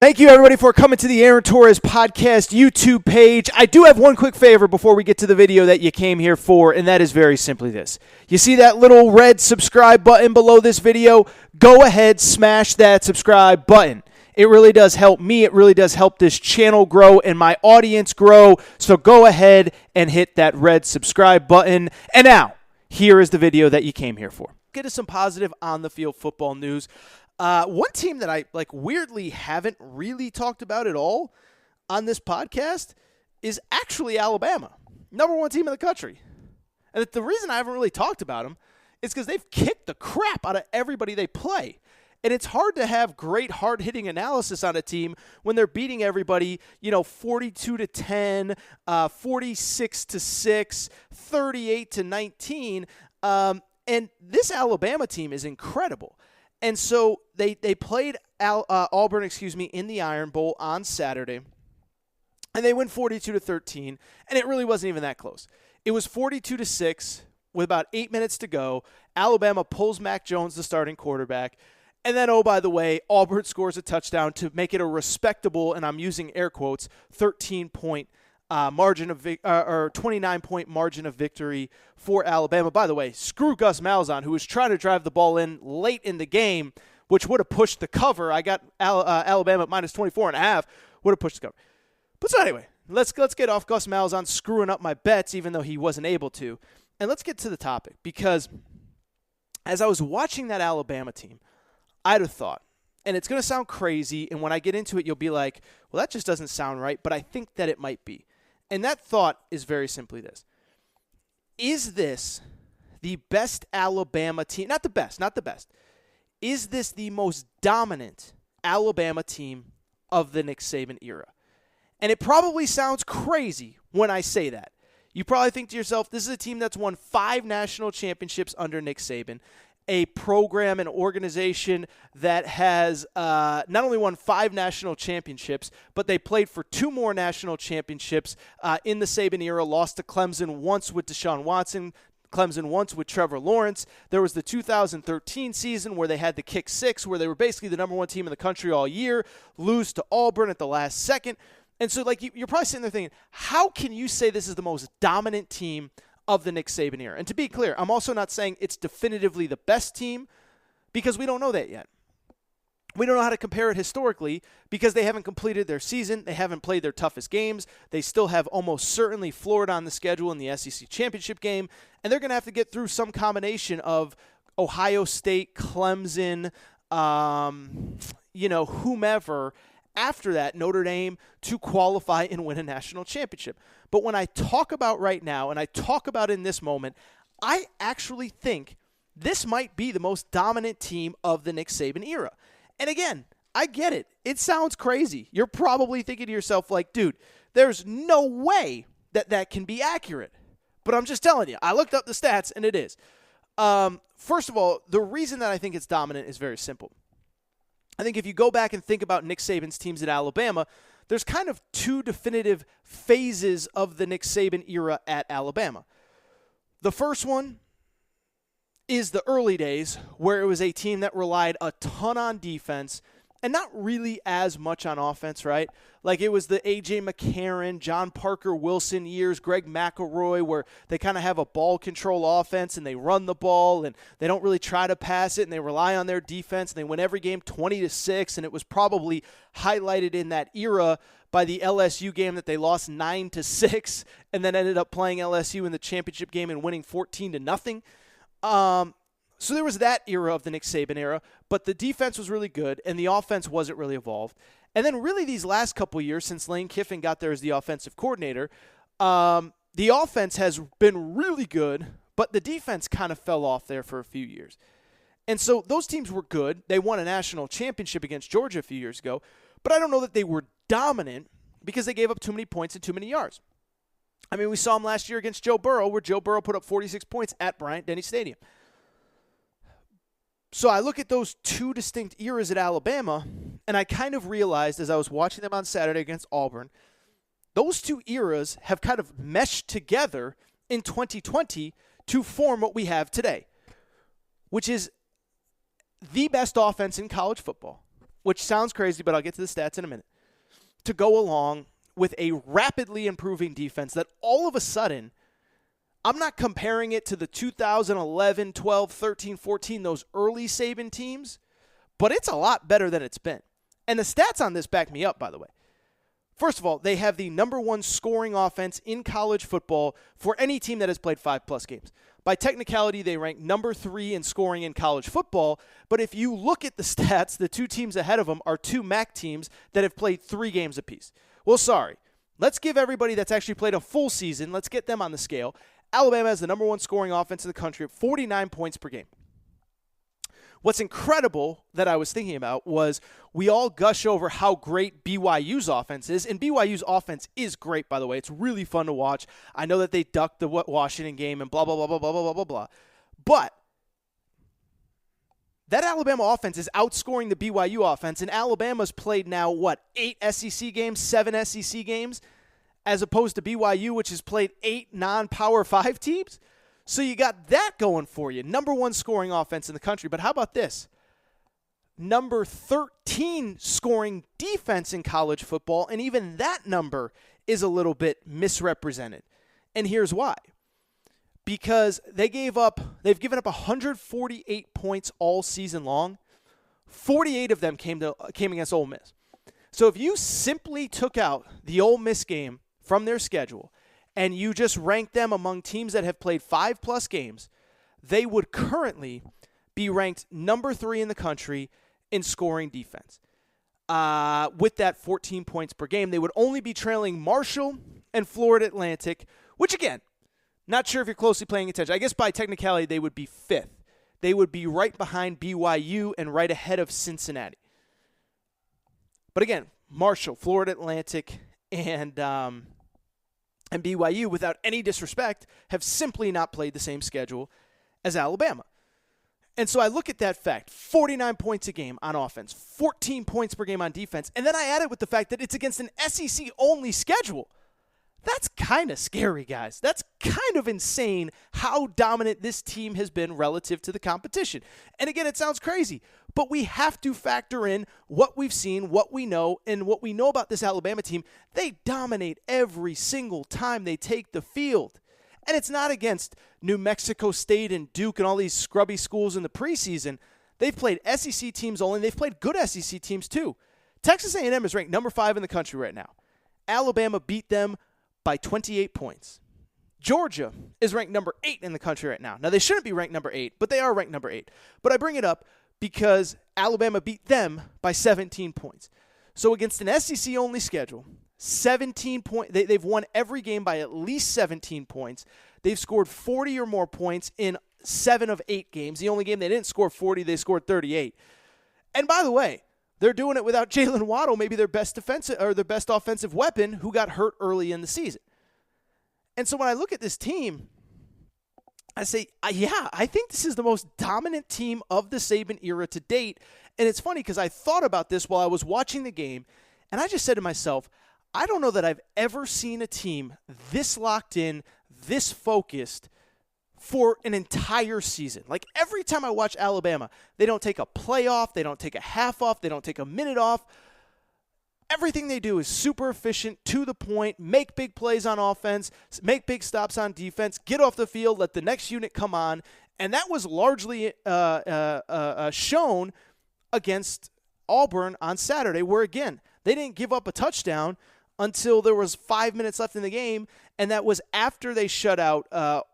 Thank you, everybody, for coming to the Aaron Torres Podcast YouTube page. I do have one quick favor before we get to the video that you came here for, and that is very simply this. You see that little red subscribe button below this video? Go ahead, smash that subscribe button. It really does help me. It really does help this channel grow and my audience grow. So go ahead and hit that red subscribe button. And now, here is the video that you came here for. Get us some positive on-the-field football news. One team that I weirdly haven't really talked about at all on this podcast is actually Alabama, number one team in the country. And the reason I haven't really talked about them is because they've kicked the crap out of everybody they play. And it's hard to have great hard-hitting analysis on a team when they're beating everybody, 42-10, 46-6, 38-19. And this Alabama team is incredible. And so they played Auburn, in the Iron Bowl on Saturday, and they went 42-13, and it really wasn't even that close. It was 42-6 with about 8 minutes to go. Alabama pulls Mac Jones, the starting quarterback, and then, oh, by the way, Auburn scores a touchdown to make it a respectable, and I'm using air quotes, 13-point margin of or 29-point margin of victory for Alabama. By the way, screw Gus Malzahn, who was trying to drive the ball in late in the game, which would have pushed the cover. I got Alabama at minus 24.5, would have pushed the cover. But so anyway, let's get off Gus Malzahn screwing up my bets, even though he wasn't able to. And let's get to the topic, because as I was watching that Alabama team, I had a thought. And it's going to sound crazy, and when I get into it, you'll be like, well, that just doesn't sound right, but I think that it might be. And that thought is very simply this. Is this the best Alabama team? Not the best. Is this the most dominant Alabama team of the Nick Saban era? And it probably sounds crazy when I say that. You probably think to yourself, this is a team that's won 5 national championships under Nick Saban, a program and organization that has not only won 5 national championships, but they played for 2 more national championships in the Saban era, lost to Clemson once with Deshaun Watson, Clemson once with Trevor Lawrence. There was the 2013 season where they had the kick 6, where they were basically the number one team in the country all year, lose to Auburn at the last second. And so you're probably sitting there thinking, how can you say this is the most dominant team of the Nick Saban era? And to be clear, I'm also not saying it's definitively the best team, because we don't know that yet. We don't know how to compare it historically because they haven't completed their season. They haven't played their toughest games. They still have almost certainly Florida on the schedule in the SEC championship game, and they're going to have to get through some combination of Ohio State, Clemson, whomever, after that, Notre Dame, to qualify and win a national championship. But when I talk about right now, and I talk about in this moment, I actually think this might be the most dominant team of the Nick Saban era. And again, I get it. It sounds crazy. You're probably thinking to yourself like, dude, there's no way that can be accurate. But I'm just telling you, I looked up the stats, and it is. First of all, the reason that I think it's dominant is very simple. I think if you go back and think about Nick Saban's teams at Alabama, there's kind of 2 definitive phases of the Nick Saban era at Alabama. The first one is the early days, where it was a team that relied a ton on defense and not really as much on offense, right? Like it was the A.J. McCarron, John Parker Wilson years, Greg McElroy, where they kind of have a ball control offense and they run the ball and they don't really try to pass it and they rely on their defense and they win every game 20-6, and it was probably highlighted in that era by the LSU game that they lost 9-6 and then ended up playing LSU in the championship game and winning 14-0. So there was that era of the Nick Saban era, but the defense was really good and the offense wasn't really evolved. And then really these last couple years, since Lane Kiffin got there as the offensive coordinator, the offense has been really good, but the defense kind of fell off there for a few years. And so those teams were good. They won a national championship against Georgia a few years ago, but I don't know that they were dominant because they gave up too many points and too many yards. I mean, we saw them last year against Joe Burrow, where Joe Burrow put up 46 points at Bryant-Denny Stadium. So I look at those 2 distinct eras at Alabama, and I kind of realized as I was watching them on Saturday against Auburn, those 2 eras have kind of meshed together in 2020 to form what we have today, which is the best offense in college football, which sounds crazy, but I'll get to the stats in a minute, to go along with a rapidly improving defense that all of a sudden, I'm not comparing it to the 2011, 12, 13, 14, those early Saban teams, but it's a lot better than it's been. And the stats on this back me up, by the way. First of all, they have the number 1 scoring offense in college football for any team that has played 5+ games. By technicality, they rank number 3 in scoring in college football. But if you look at the stats, the 2 teams ahead of them are 2 MAC teams that have played 3 games apiece. Well, sorry. Let's give everybody that's actually played a full season, let's get them on the scale. Alabama has the number 1 scoring offense in the country at 49 points per game. What's incredible that I was thinking about was we all gush over how great BYU's offense is, and BYU's offense is great, by the way. It's really fun to watch. I know that they ducked the Washington game and blah, blah, blah, blah, blah, blah, blah, blah, blah. But that Alabama offense is outscoring the BYU offense, and Alabama's played now, 8 SEC games, 7 SEC games, as opposed to BYU, which has played 8 non-Power 5 teams? So you got that going for you. Number 1 scoring offense in the country. But how about this? Number 13 scoring defense in college football, and even that number is a little bit misrepresented. And here's why. Because they've given up 148 points all season long. 48 of them came against Ole Miss. So if you simply took out the Ole Miss game from their schedule and you just rank them among teams that have played 5+ games, they would currently be ranked number 3 in the country in scoring defense. With that 14 points per game, they would only be trailing Marshall and Florida Atlantic, which again, not sure if you're closely paying attention. I guess by technicality, they would be 5th. They would be right behind BYU and right ahead of Cincinnati. But again, Marshall, Florida Atlantic, and BYU, without any disrespect, have simply not played the same schedule as Alabama. And so I look at that fact, 49 points a game on offense, 14 points per game on defense, and then I add it with the fact that it's against an SEC-only schedule. That's kind of scary, guys. That's kind of insane how dominant this team has been relative to the competition. And again, it sounds crazy, but we have to factor in what we've seen, what we know, and what we know about this Alabama team. They dominate every single time they take the field. And it's not against New Mexico State and Duke and all these scrubby schools in the preseason. They've played SEC teams only, and they've played good SEC teams too. Texas A&M is ranked number 5 in the country right now. Alabama beat them by 28 points. Georgia is ranked number 8 in the country right now. Now, they shouldn't be ranked number 8, but they are ranked number 8. But I bring it up because Alabama beat them by 17 points. So against an SEC-only schedule, 17 points. They've won every game by at least 17 points. They've scored 40 or more points in 7 of 8 games. The only game they didn't score 40, they scored 38. And by the way, they're doing it without Jalen Waddle, maybe their best offensive weapon, who got hurt early in the season. And so when I look at this team, I say, I think this is the most dominant team of the Saban era to date. And it's funny because I thought about this while I was watching the game, and I just said to myself, I don't know that I've ever seen a team this locked in, this focused for an entire season. Like every time I watch Alabama, they don't take a play off, they don't take a half off, they don't take a minute off. Everything they do is super efficient, to the point, make big plays on offense, make big stops on defense, get off the field, let the next unit come on. And that was largely shown against Auburn on Saturday, where, again, they didn't give up a touchdown until there was 5 minutes left in the game, and that was after they shut out,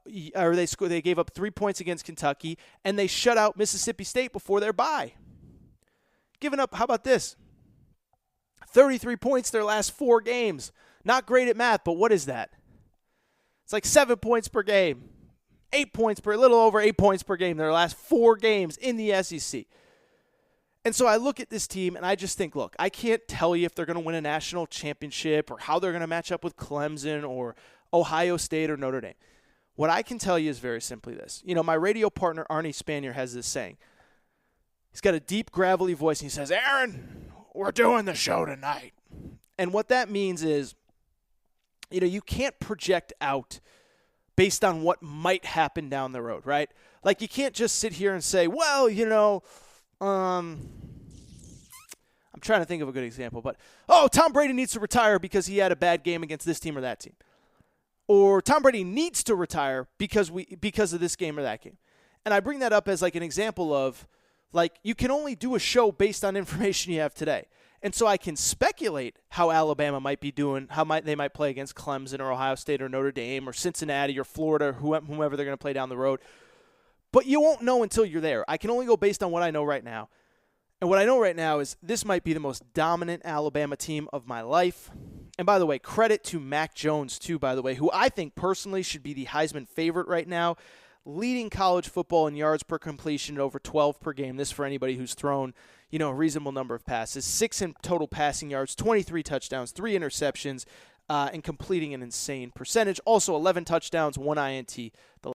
they gave up 3 points against Kentucky, and they shut out Mississippi State before their bye. Giving up, how about this? 33 points their last 4 games. Not great at math, but what is that? It's like 7 points per game. A little over 8 points per game their last 4 games in the SEC. And so I look at this team, and I just think, look, I can't tell you if they're going to win a national championship or how they're going to match up with Clemson or Ohio State or Notre Dame. What I can tell you is very simply this. You know, my radio partner, Arnie Spanier, has this saying. He's got a deep, gravelly voice, and he says, Aaron, we're doing the show tonight. And what that means is, you know, you can't project out based on what might happen down the road, right? Like, you can't just sit here and say, well, you know, trying to think of a good example, but, oh, Tom Brady needs to retire because he had a bad game against this team or that team. Or Tom Brady needs to retire because of this game or that game. And I bring that up as like an example of, like, you can only do a show based on information you have today. And so I can speculate how Alabama might be doing, they might play against Clemson or Ohio State or Notre Dame or Cincinnati or Florida or whomever they're going to play down the road. But you won't know until you're there. I can only go based on what I know right now. And what I know right now is this might be the most dominant Alabama team of my life. And by the way, credit to Mac Jones too, by the way, who I think personally should be the Heisman favorite right now, leading college football in yards per completion at over 12 per game. This for anybody who's thrown, a reasonable number of passes. 6 in total passing yards, 23 touchdowns, 3 interceptions, and completing an insane percentage. Also 11 touchdowns, 1 INT.